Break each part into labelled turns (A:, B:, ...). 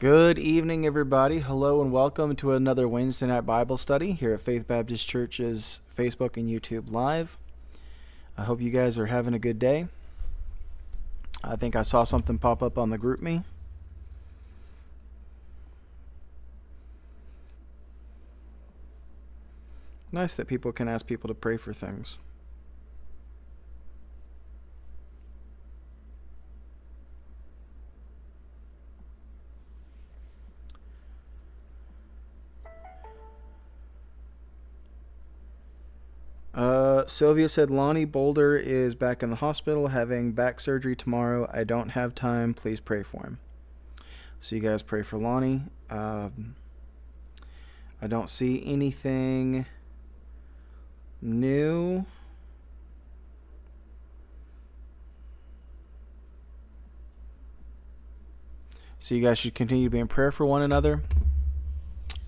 A: Good evening, everybody. Hello and welcome to another Wednesday night Bible study here at Faith Baptist Church's Facebook and YouTube Live. I hope you guys are having a good day. I think I saw something pop up on the GroupMe. Nice that people can ask people to pray for things. Sylvia said Lonnie Boulder is back in the hospital having back surgery tomorrow. I don't have time. Please pray for him. So you guys pray for Lonnie. I don't see anything new. So you guys should continue to be in prayer for one another.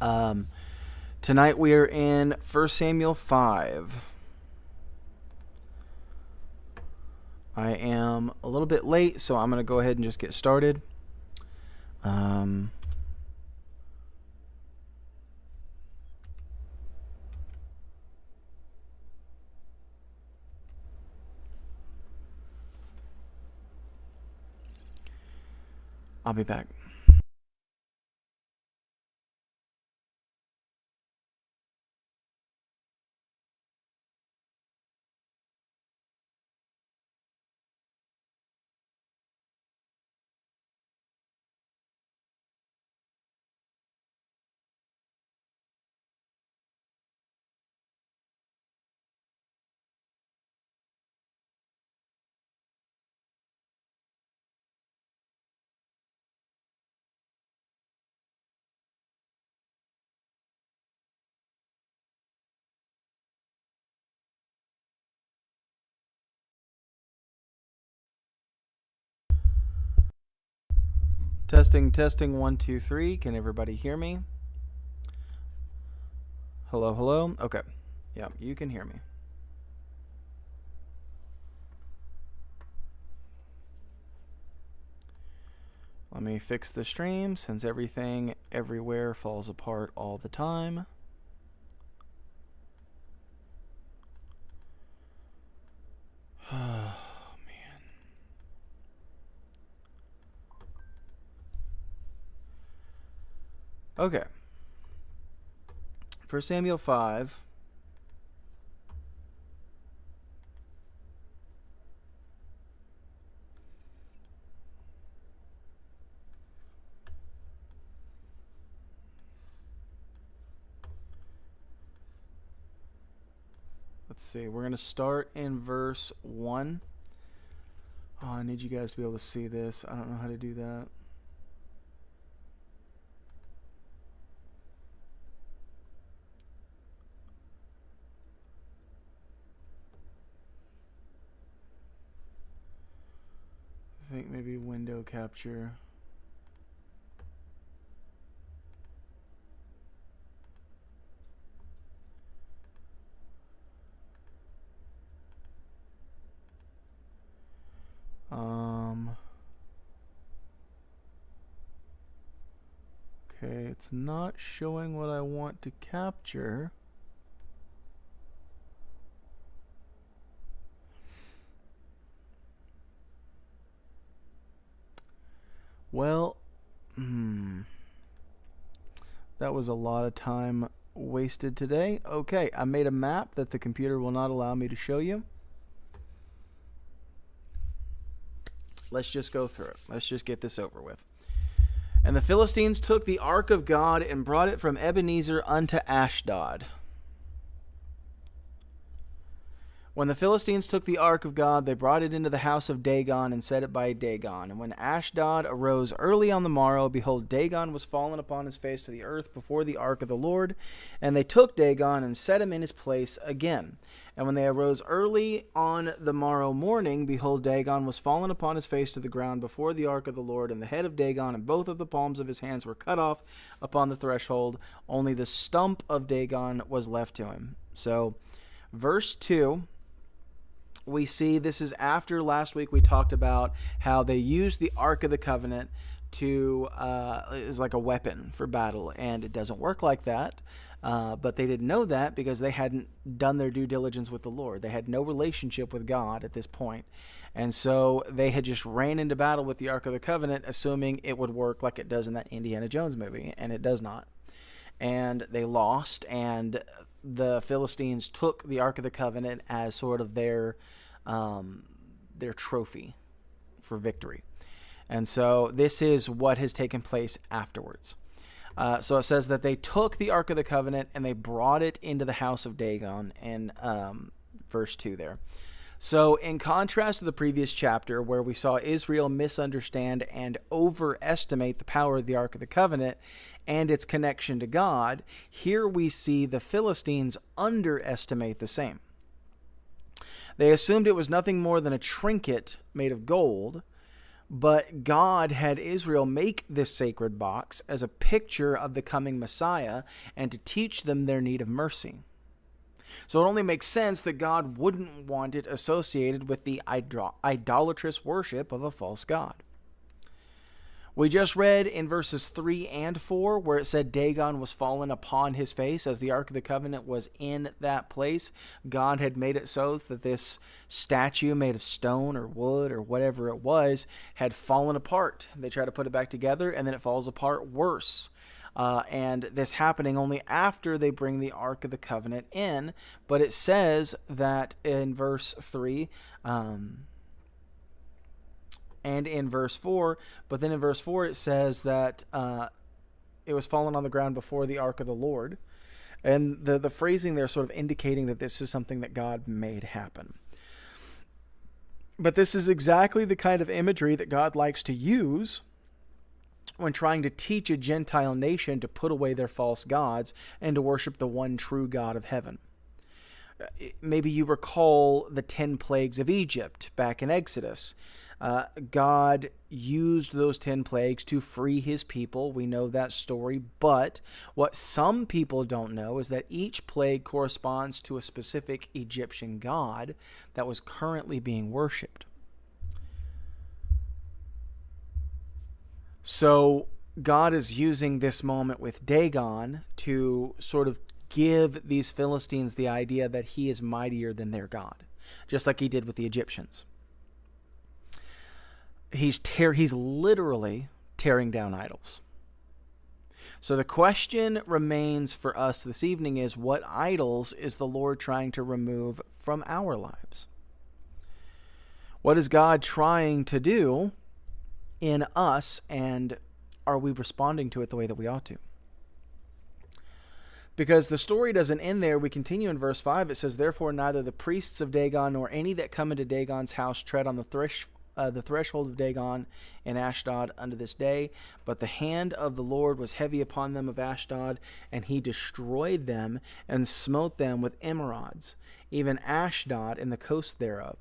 A: Tonight we are in 1 Samuel 5. I am a little bit late, so I'm going to go ahead and just get started. I'll be back. Testing, 1, 2, 3. Can everybody hear me? Hello. Okay. Yeah, you can hear me. Let me fix the stream since everything everywhere falls apart all the time. Oh, man. Okay. 1 Samuel 5. Let's see. We're going to start in verse 1. Oh, I need you guys to be able to see this. I don't know how to do that. I think maybe window capture. Okay, it's not showing what I want to capture. Well, that was a lot of time wasted today. Okay, I made a map that the computer will not allow me to show you. Let's just go through it. Let's just get this over with. And the Philistines took the ark of God and brought it from Ebenezer unto Ashdod. When the Philistines took the ark of God, they brought it into the house of Dagon and set it by Dagon. And when Ashdod arose early on the morrow, behold, Dagon was fallen upon his face to the earth before the ark of the Lord. And they took Dagon and set him in his place again. And when they arose early on the morrow morning, behold, Dagon was fallen upon his face to the ground before the ark of the Lord. And the head of Dagon and both of the palms of his hands were cut off upon the threshold. Only the stump of Dagon was left to him. So, verse 2... we see this is after last week we talked about how they used the Ark of the Covenant to is like a weapon for battle, and it doesn't work like that. But they didn't know that because they hadn't done their due diligence with the Lord. They had no relationship with God at this point. And so they had just ran into battle with the Ark of the Covenant, assuming it would work like it does in that Indiana Jones movie, and it does not. And they lost, and the Philistines took the Ark of the Covenant as sort of their trophy for victory. And so this is what has taken place afterwards. So it says that they took the Ark of the Covenant and they brought it into the house of Dagon in verse 2 there. So in contrast to the previous chapter where we saw Israel misunderstand and overestimate the power of the Ark of the Covenant and its connection to God, here we see the Philistines underestimate the same. They assumed it was nothing more than a trinket made of gold, but God had Israel make this sacred box as a picture of the coming Messiah and to teach them their need of mercy. So it only makes sense that God wouldn't want it associated with the idolatrous worship of a false god. We just read in verses 3 and 4 where it said Dagon was fallen upon his face as the Ark of the Covenant was in that place. God had made it so that this statue made of stone or wood or whatever it was had fallen apart. They try to put it back together and then it falls apart worse. And this happening only after they bring the Ark of the Covenant in. But it says that in verse 3... and in verse 4, but then in verse 4 it says that it was fallen on the ground before the ark of the Lord. And the phrasing there sort of indicating that this is something that God made happen. But this is exactly the kind of imagery that God likes to use when trying to teach a Gentile nation to put away their false gods and to worship the one true God of heaven. Maybe you recall the 10 plagues of Egypt back in Exodus. God used those 10 plagues to free his people. We know that story. But what some people don't know is that each plague corresponds to a specific Egyptian god that was currently being worshipped. So God is using this moment with Dagon to sort of give these Philistines the idea that he is mightier than their God, just like he did with the Egyptians. He's literally tearing down idols. So the question remains for us this evening is, what idols is the Lord trying to remove from our lives? What is God trying to do in us, and are we responding to it the way that we ought to? Because the story doesn't end there. We continue in verse 5. It says, "Therefore neither the priests of Dagon nor any that come into Dagon's house tread on the threshold of Dagon in Ashdod unto this day. But the hand of the Lord was heavy upon them of Ashdod, and he destroyed them and smote them with emerods, even Ashdod and the coast thereof.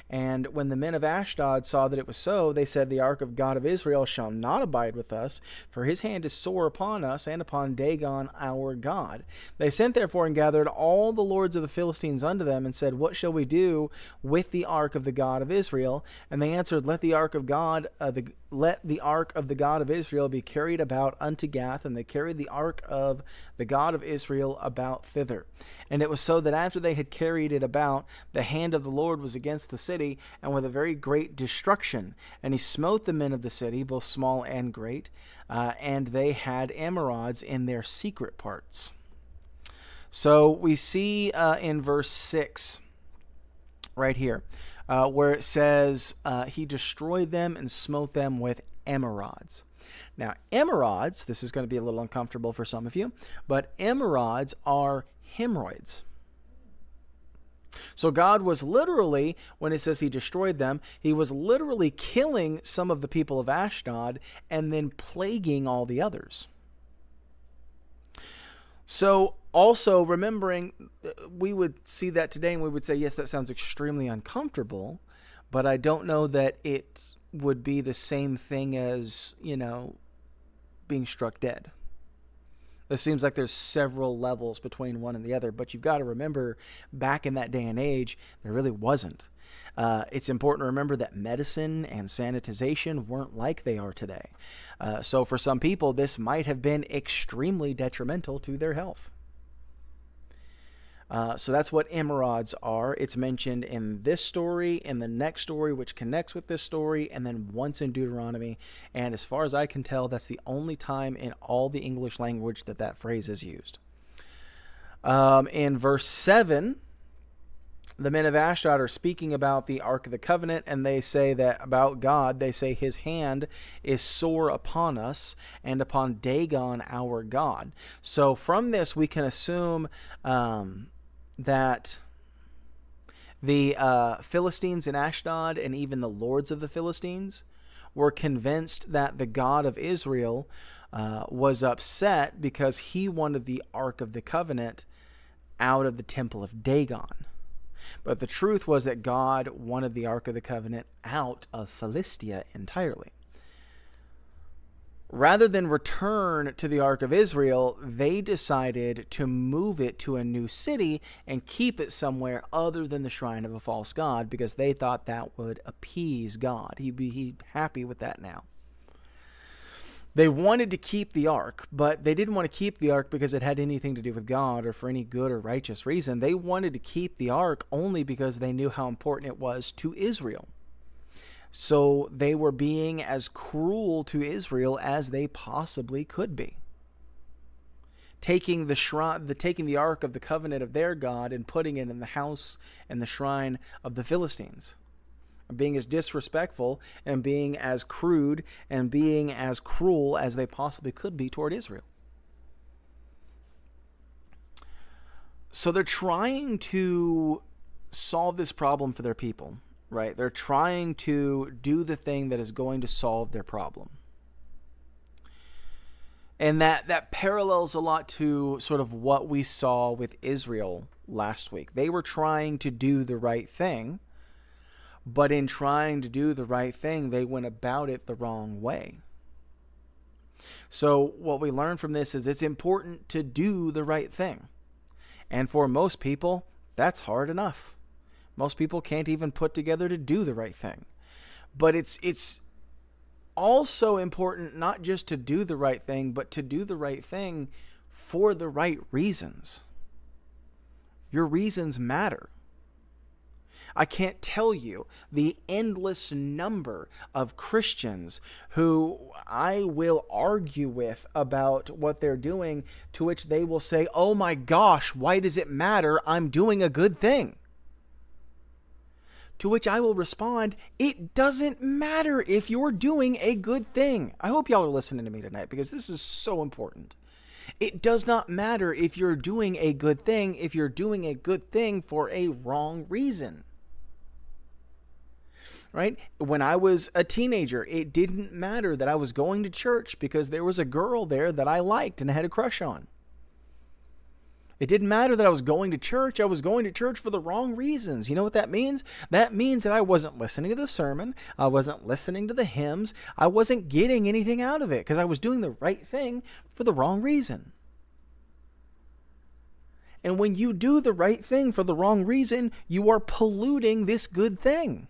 A: And when the men of Ashdod saw that it was so, they said, The ark of God of Israel shall not abide with us, for his hand is sore upon us and upon Dagon our God. They sent therefore and gathered all the lords of the Philistines unto them, and said, What shall we do with the ark of the God of Israel? And they answered, Let the ark of the God of Israel be carried about unto Gath. And they carried the ark of the God of Israel about thither. And it was so that after they had carried it about, the hand of the Lord was against the city, and with a very great destruction. And he smote the men of the city, both small and great, and they had emerods in their secret parts." So we see in verse 6 right here, where it says, he destroyed them and smote them with emerods. Now, emerods, this is going to be a little uncomfortable for some of you, but emerods are hemorrhoids. So God was literally, when it says he destroyed them, he was literally killing some of the people of Ashdod and then plaguing all the others. So also remembering, we would see that today and we would say, yes, that sounds extremely uncomfortable, but I don't know that it would be the same thing as, being struck dead. It seems like there's several levels between one and the other, but you've got to remember, back in that day and age, there really wasn't. It's important to remember that medicine and sanitization weren't like they are today. So for some people, this might have been extremely detrimental to their health. So that's what emerods are. It's mentioned in this story, in the next story, which connects with this story, and then once in Deuteronomy. And as far as I can tell, that's the only time in all the English language that that phrase is used. In verse 7, the men of Ashdod are speaking about the Ark of the Covenant, and they say that about God, they say his hand is sore upon us and upon Dagon our God. So from this, we can assume that the Philistines in Ashdod and even the lords of the Philistines were convinced that the God of Israel was upset because he wanted the Ark of the Covenant out of the temple of Dagon. But the truth was that God wanted the Ark of the Covenant out of Philistia entirely. Rather than return to the Ark of Israel, they decided to move it to a new city and keep it somewhere other than the shrine of a false god, because they thought that would appease God. He'd be happy with that now. They wanted to keep the ark, but they didn't want to keep the ark because it had anything to do with God or for any good or righteous reason. They wanted to keep the ark only because they knew how important it was to Israel. So they were being as cruel to Israel as they possibly could be. Taking the ark of the covenant of their God and putting it in the house and the shrine of the Philistines. Being as disrespectful and being as crude and being as cruel as they possibly could be toward Israel. So they're trying to solve this problem for their people, right? They're trying to do the thing that is going to solve their problem. And that parallels a lot to sort of what we saw with Israel last week. They were trying to do the right thing, but in trying to do the right thing, they went about it the wrong way. So what we learn from this is it's important to do the right thing. And for most people, that's hard enough. Most people can't even put together to do the right thing. But it's also important not just to do the right thing, but to do the right thing for the right reasons. Your reasons matter. I can't tell you the endless number of Christians who I will argue with about what they're doing, to which they will say, "Oh my gosh, why does it matter? I'm doing a good thing." To which I will respond, it doesn't matter if you're doing a good thing. I hope y'all are listening to me tonight, because this is so important. It does not matter if you're doing a good thing if you're doing a good thing for a wrong reason. Right? When I was a teenager, it didn't matter that I was going to church because there was a girl there that I liked and had a crush on. It didn't matter that I was going to church. I was going to church for the wrong reasons. You know what that means? That means that I wasn't listening to the sermon. I wasn't listening to the hymns. I wasn't getting anything out of it because I was doing the right thing for the wrong reason. And when you do the right thing for the wrong reason, you are polluting this good thing.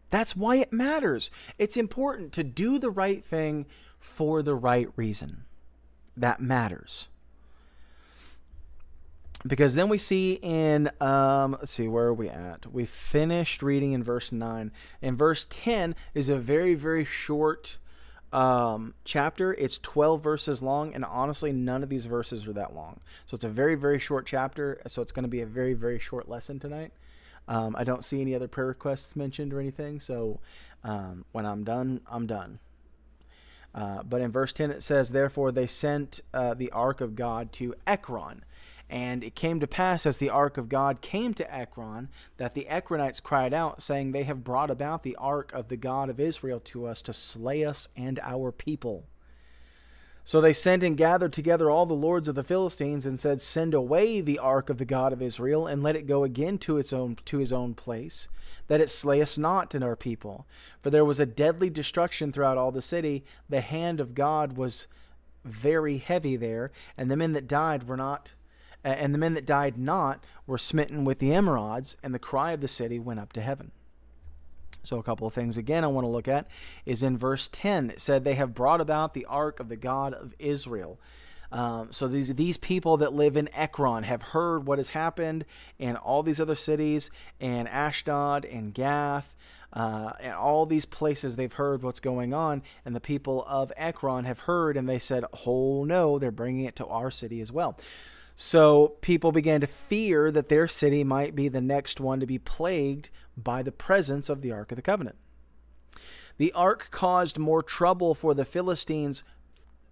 A: That's why it matters. It's important to do the right thing for the right reason. That matters. Because then we see in, let's see, where are we at? We finished reading in verse 9. And verse 10 is a very, very short chapter. It's 12 verses long, and honestly, none of these verses are that long. So it's a very, very short chapter, so it's going to be a very, very short lesson tonight. I don't see any other prayer requests mentioned or anything, so when I'm done, I'm done. But in verse 10 it says, "Therefore they sent the ark of God to Ekron. And it came to pass, as the ark of God came to Ekron, that the Ekronites cried out, saying, They have brought about the ark of the God of Israel to us to slay us and our people. So they sent and gathered together all the lords of the Philistines and said, Send away the ark of the God of Israel, and let it go again to his own place, that it slay us not and our people. For there was a deadly destruction throughout all the city. The hand of God was very heavy there, and the men that died were not And the men that died not were smitten with the emerods, and the cry of the city went up to heaven. So a couple of things again I want to look at is in verse 10. It said they have brought about the ark of the God of Israel. So these people that live in Ekron have heard what has happened in all these other cities, and Ashdod and Gath, and all these places. They've heard what's going on, and the people of Ekron have heard, and they said, oh no, they're bringing it to our city as well. So people began to fear that their city might be the next one to be plagued by the presence of the Ark of the Covenant. The Ark caused more trouble for the Philistines,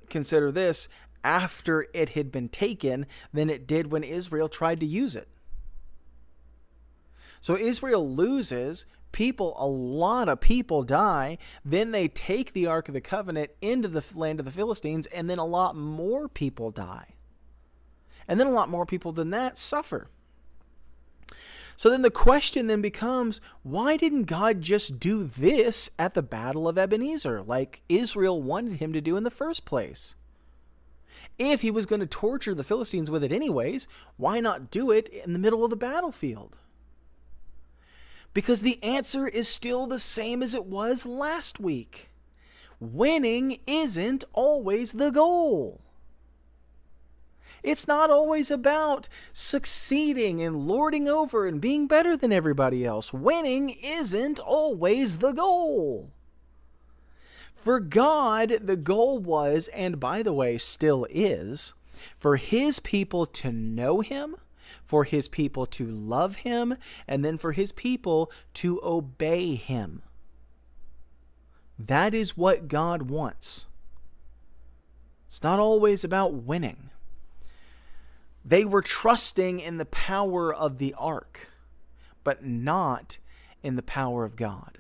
A: consider this, after it had been taken than it did when Israel tried to use it. So Israel loses, a lot of people die, then they take the Ark of the Covenant into the land of the Philistines, and then a lot more people die. And then a lot more people than that suffer. So then the question then becomes, why didn't God just do this at the Battle of Ebenezer, like Israel wanted him to do in the first place? If he was going to torture the Philistines with it anyways, why not do it in the middle of the battlefield? Because the answer is still the same as it was last week. Winning isn't always the goal. It's not always about succeeding and lording over and being better than everybody else. Winning isn't always the goal. For God, the goal was, and by the way, still is, for his people to know him, for his people to love him, and then for his people to obey him. That is what God wants. It's not always about winning. They were trusting in the power of the ark, but not in the power of God.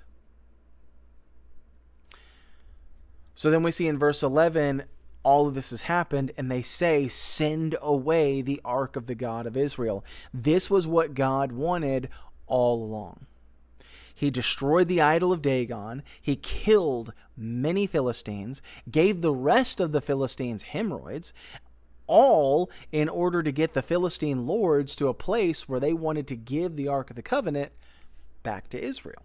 A: So then we see in verse 11, all of this has happened, and they say, send away the ark of the God of Israel. This was what God wanted all along. He destroyed the idol of Dagon. He killed many Philistines, gave the rest of the Philistines hemorrhoids, all in order to get the Philistine lords to a place where they wanted to give the Ark of the Covenant back to Israel.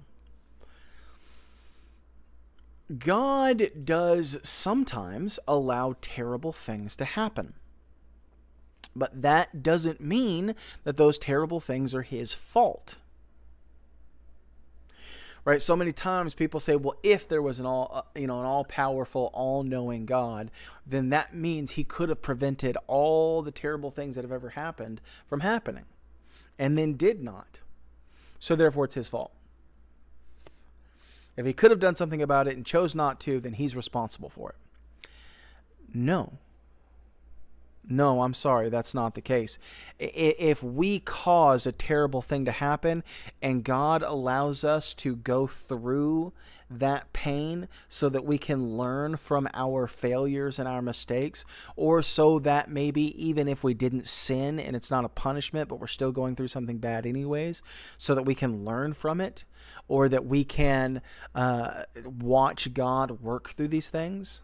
A: God does sometimes allow terrible things to happen. But that doesn't mean that those terrible things are his fault. Right? So many times people say, well, if there was an all-powerful, all-knowing God, then that means he could have prevented all the terrible things that have ever happened from happening, and then did not. So therefore it's his fault. If he could have done something about it and chose not to, then he's responsible for it. No, I'm sorry, that's not the case. If we cause a terrible thing to happen and God allows us to go through that pain so that we can learn from our failures and our mistakes, or so that maybe even if we didn't sin and it's not a punishment, but we're still going through something bad anyways, so that we can learn from it, or that we can watch God work through these things,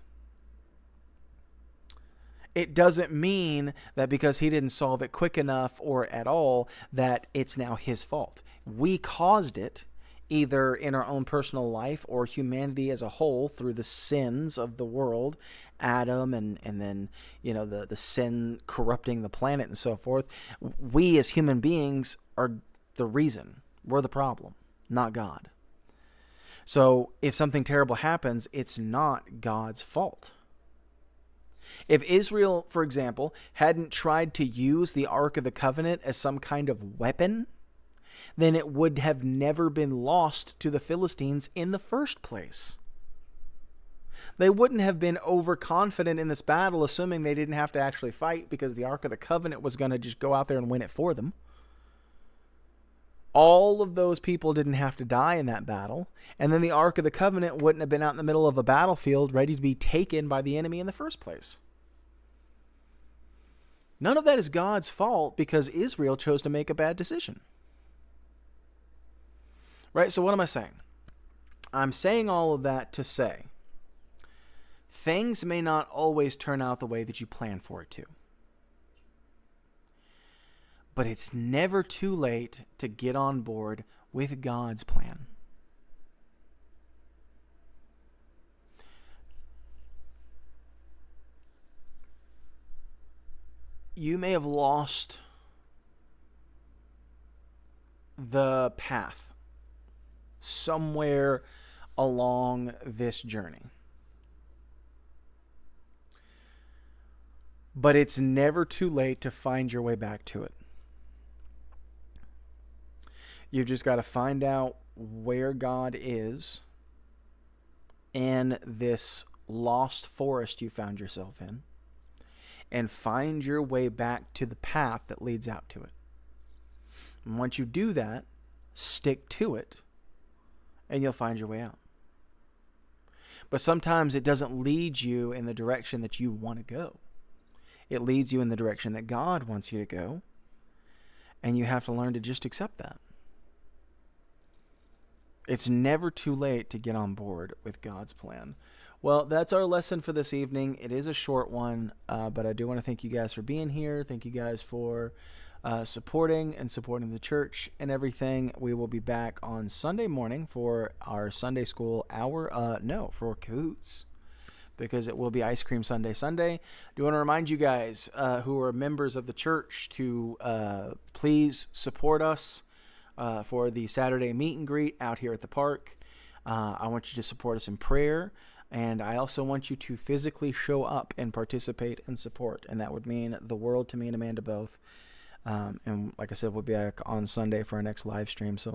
A: it doesn't mean that because he didn't solve it quick enough or at all that it's now his fault. We caused it either in our own personal life or humanity as a whole through the sins of the world, Adam and then the sin corrupting the planet and so forth. We as human beings are the reason. We're the problem, not God. So if something terrible happens, it's not God's fault. If Israel, for example, hadn't tried to use the Ark of the Covenant as some kind of weapon, then it would have never been lost to the Philistines in the first place. They wouldn't have been overconfident in this battle, assuming they didn't have to actually fight because the Ark of the Covenant was going to just go out there and win it for them. All of those people didn't have to die in that battle, and then the Ark of the Covenant wouldn't have been out in the middle of a battlefield ready to be taken by the enemy in the first place. None of that is God's fault because Israel chose to make a bad decision. Right? So what am I saying? I'm saying all of that to say things may not always turn out the way that you plan for it to. But it's never too late to get on board with God's plan. You may have lost the path somewhere along this journey. But it's never too late to find your way back to it. You've just got to find out where God is in this lost forest you found yourself in, and find your way back to the path that leads out to it. And once you do that, stick to it, and you'll find your way out. But sometimes it doesn't lead you in the direction that you want to go. It leads you in the direction that God wants you to go, and you have to learn to just accept that. It's never too late to get on board with God's plan. Well, that's our lesson for this evening. It is a short one, but I do want to thank you guys for being here. Thank you guys for supporting the church and everything. We will be back on Sunday morning for our Sunday school hour. For Cahoots, because it will be Ice Cream Sunday. I do want to remind you guys who are members of the church to please support us for the Saturday meet and greet out here at the park. I want you to support us in prayer, and I also want you to physically show up and participate and support, and that would mean the world to me and Amanda both. And like I said, we'll be back on Sunday for our next live stream, so